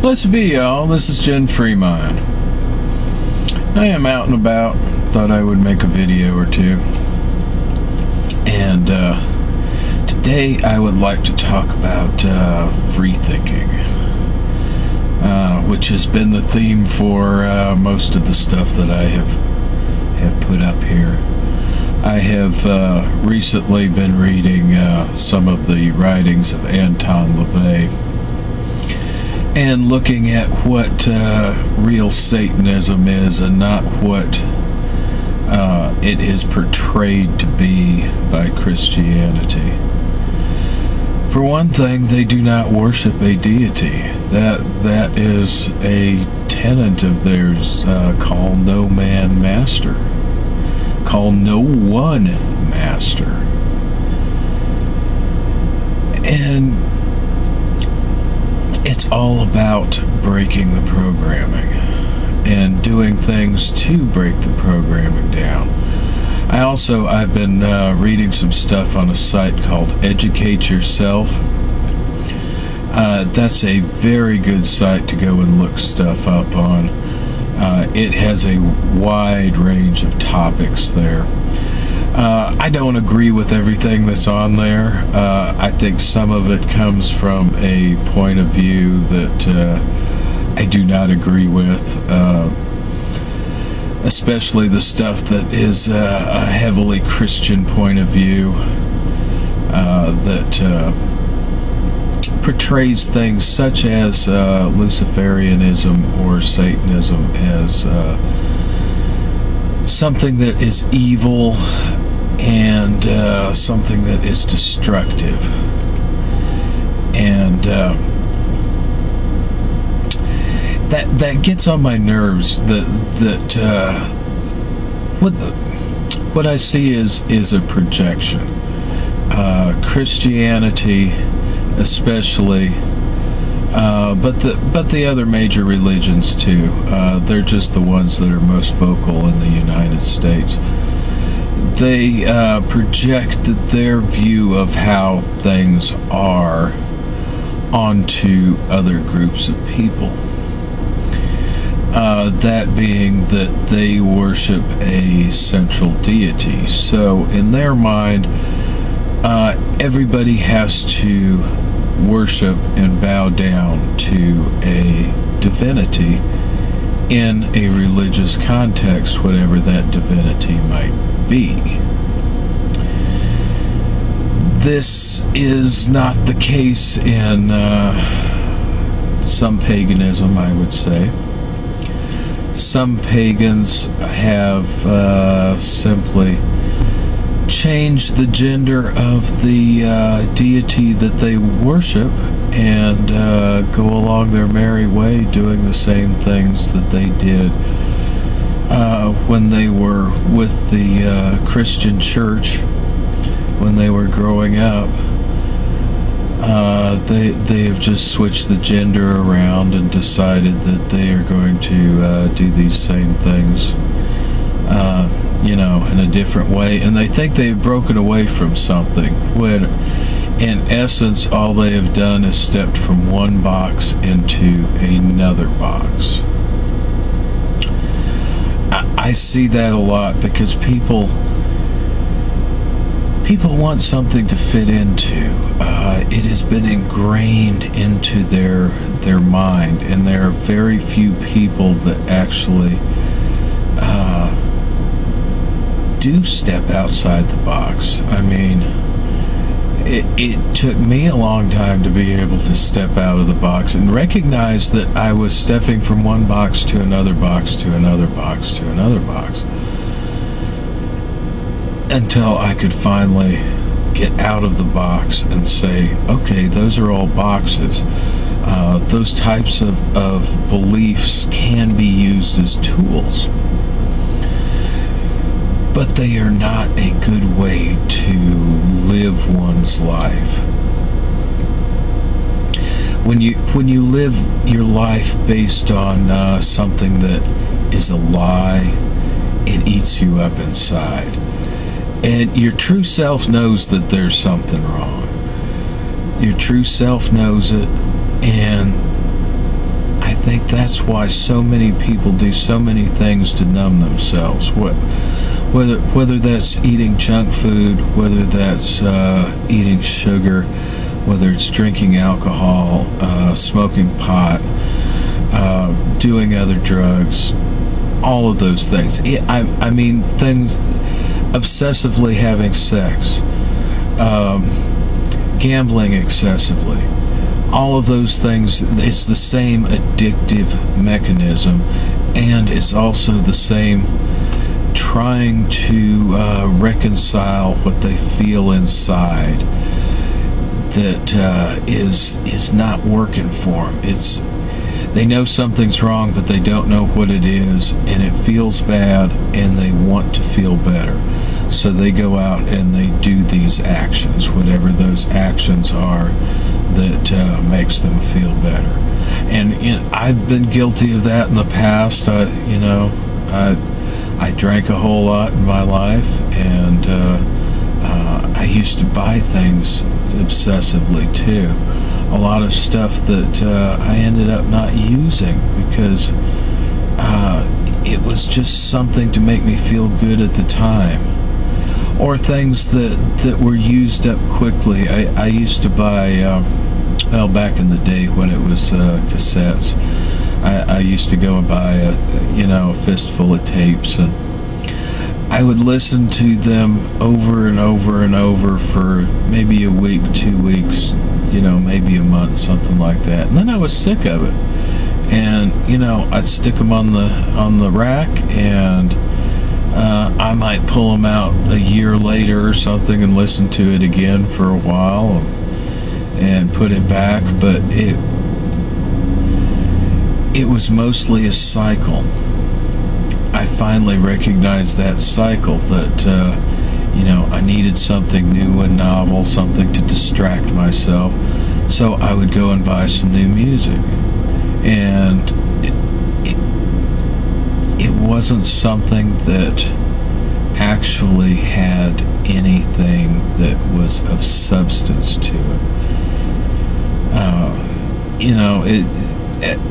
Blessed be y'all, this is Jen Fremont. I am out and about, thought I would make a video or two. And today I would like to talk about free thinking, which has been the theme for most of the stuff that I have put up here. I have recently been reading some of the writings of Anton LaVey and looking at what real Satanism is and not what it is portrayed to be by Christianity. For one thing, they do not worship a deity. That is a tenet of theirs. Call no man master. Call no one master. And it's all about breaking the programming and doing things to break the programming down. I've been reading some stuff on a site called Educate Yourself. That's a very good site to go and look stuff up on. It has a wide range of topics there. I don't agree with everything that's on there. I think some of it comes from a point of view that I do not agree with, especially the stuff that is a heavily Christian point of view that portrays things such as Luciferianism or Satanism as something that is evil and something that is destructive. And that gets on my nerves. What I see is a projection. Christianity, especially, but the other major religions too. They're just the ones that are most vocal in the United States. They project their view of how things are onto other groups of people. That being that they worship a central deity. So in their mind, everybody has to worship and bow down to a divinity in a religious context, whatever that divinity might be. This is not the case in some paganism, I would say. Some pagans have simply changed the gender of the deity that they worship and go along their merry way doing the same things that they did when they were with the Christian church, when they were growing up. They have just switched the gender around and decided that they are going to do these same things, in a different way. And they think they've broken away from something, when in essence all they have done is stepped from one box into another box. I see that a lot because people want something to fit into. It has been ingrained into their mind, and there are very few people that actually do step outside the box. I mean, it took me a long time to be able to step out of the box and recognize that I was stepping from one box to another box to another box to another box, until I could finally get out of the box and say, okay, those are all boxes. Those types of beliefs can be used as tools, but they are not a good way to live one's life. When you live your life based on something that is a lie, it eats you up inside. And your true self knows that there's something wrong. Your true self knows it, and think that's why so many people do so many things to numb themselves. Whether that's eating junk food, whether that's eating sugar, whether it's drinking alcohol, smoking pot, doing other drugs, all of those things. I mean, things, obsessively having sex, gambling excessively, all of those things, it's the same addictive mechanism, and it's also the same trying to reconcile what they feel inside that is not working for them. They know something's wrong, but they don't know what it is, and it feels bad, and they want to feel better. So they go out and they do these actions, whatever those actions are that makes them feel better. And I've been guilty of that in the past. I drank a whole lot in my life, and I used to buy things obsessively too. A lot of stuff that I ended up not using because it was just something to make me feel good at the time. Or things that were used up quickly. I used to buy, back in the day when it was cassettes, I used to go and buy a fistful of tapes, and I would listen to them over and over and over for maybe a week, 2 weeks, maybe a month, something like that. And then I was sick of it. And, I'd stick them on the rack, and I might pull them out a year later or something and listen to it again for a while and put it back. But it was mostly a cycle. I finally recognized that cycle, that I needed something new and novel, something to distract myself, so I would go and buy some new music. And it wasn't something that actually had anything that was of substance to it.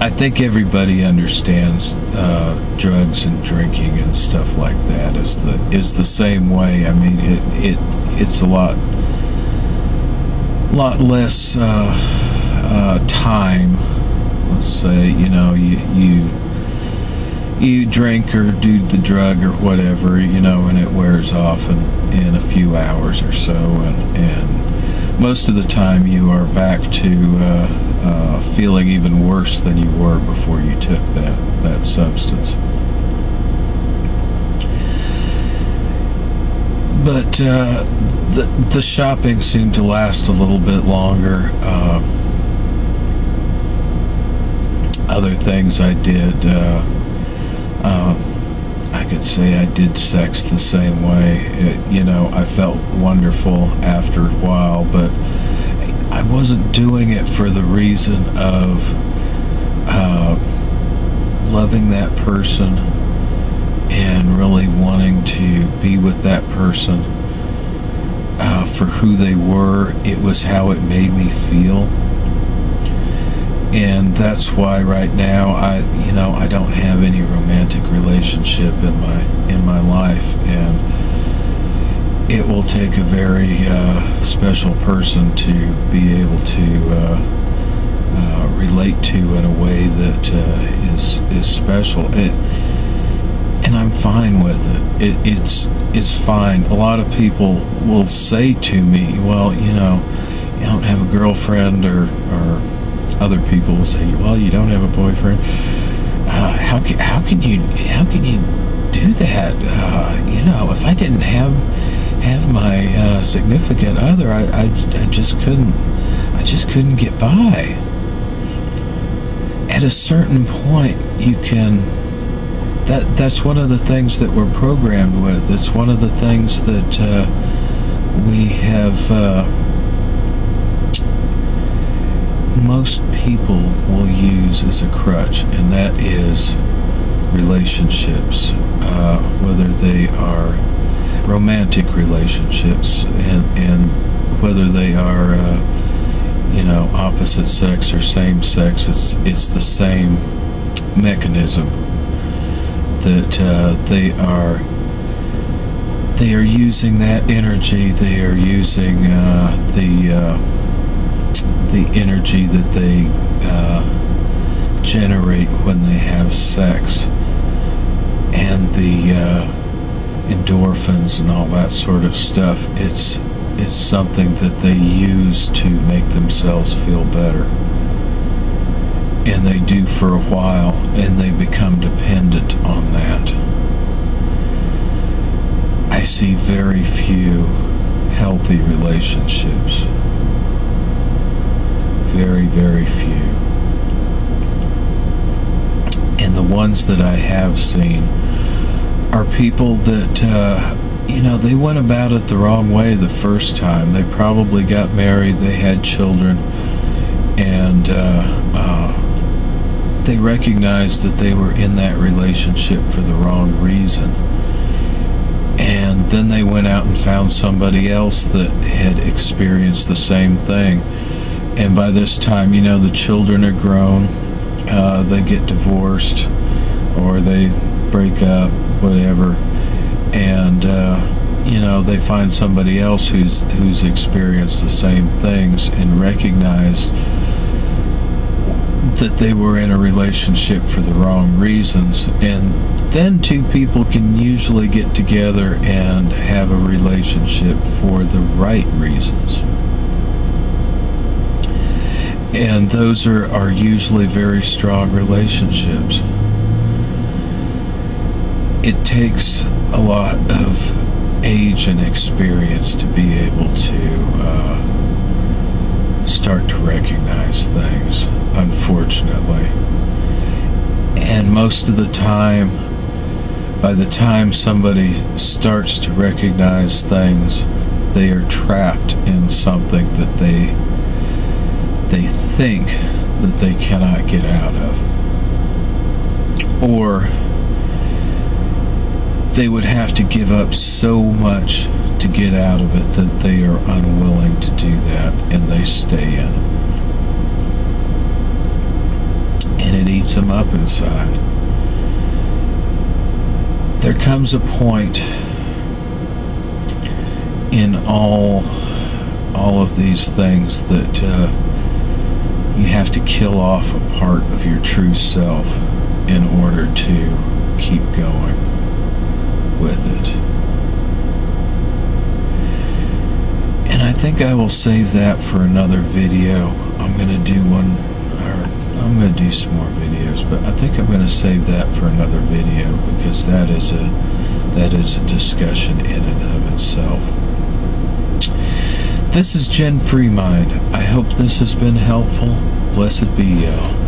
I think everybody understands drugs and drinking and stuff like that is the same way. I mean, it's a lot less time. Let's say you drink or do the drug or whatever, and it wears off in a few hours or so, and most of the time you are back to feeling even worse than you were before you took that substance. But the shopping seemed to last a little bit longer. Other things I did, I could say I did sex the same way. I felt wonderful after a while, but I wasn't doing it for the reason of loving that person and really wanting to be with that person for who they were. It was how it made me feel. And that's why right now I don't have any romantic relationship in my life, and it will take a very special person to be able to relate to in a way that is special. And I'm fine with it. It's fine. A lot of people will say to me, well, you don't have a girlfriend, or other people will say, well, you don't have a boyfriend. How can you do that? If I didn't have my significant other, I just couldn't get by. At a certain point, you can. That's one of the things that we're programmed with. It's one of the things that we have. Most people will use as a crutch, and that is relationships, whether they are romantic relationships, and whether they are opposite sex or same sex. It's the same mechanism that they are using that energy. They are using the energy that they generate when they have sex, and the endorphins and all that sort of stuff. It's something that they use to make themselves feel better, and they do for a while, and they become dependent on that. I see very few healthy relationships. Very, very few. And the ones that I have seen are people that, they went about it the wrong way the first time. They probably got married, they had children, and they recognized that they were in that relationship for the wrong reason. And then they went out and found somebody else that had experienced the same thing. And by this time, the children are grown, they get divorced, or they break up, whatever, and they find somebody else who's experienced the same things and recognized that they were in a relationship for the wrong reasons. And then two people can usually get together and have a relationship for the right reasons. And those are usually very strong relationships. It takes a lot of age and experience to be able to start to recognize things, unfortunately. And most of the time, by the time somebody starts to recognize things, they are trapped in something that they think that they cannot get out of. Or they would have to give up so much to get out of it that they are unwilling to do that, and they stay in it. And it eats them up inside. There comes a point in all of these things that you have to kill off a part of your true self in order to keep going with it. And I think I will save that for another video. I'm going to do some more videos, but I think I'm going to save that for another video, because that is a discussion in and of itself. This is Gen Free Mind. I hope this has been helpful. Blessed be y'all.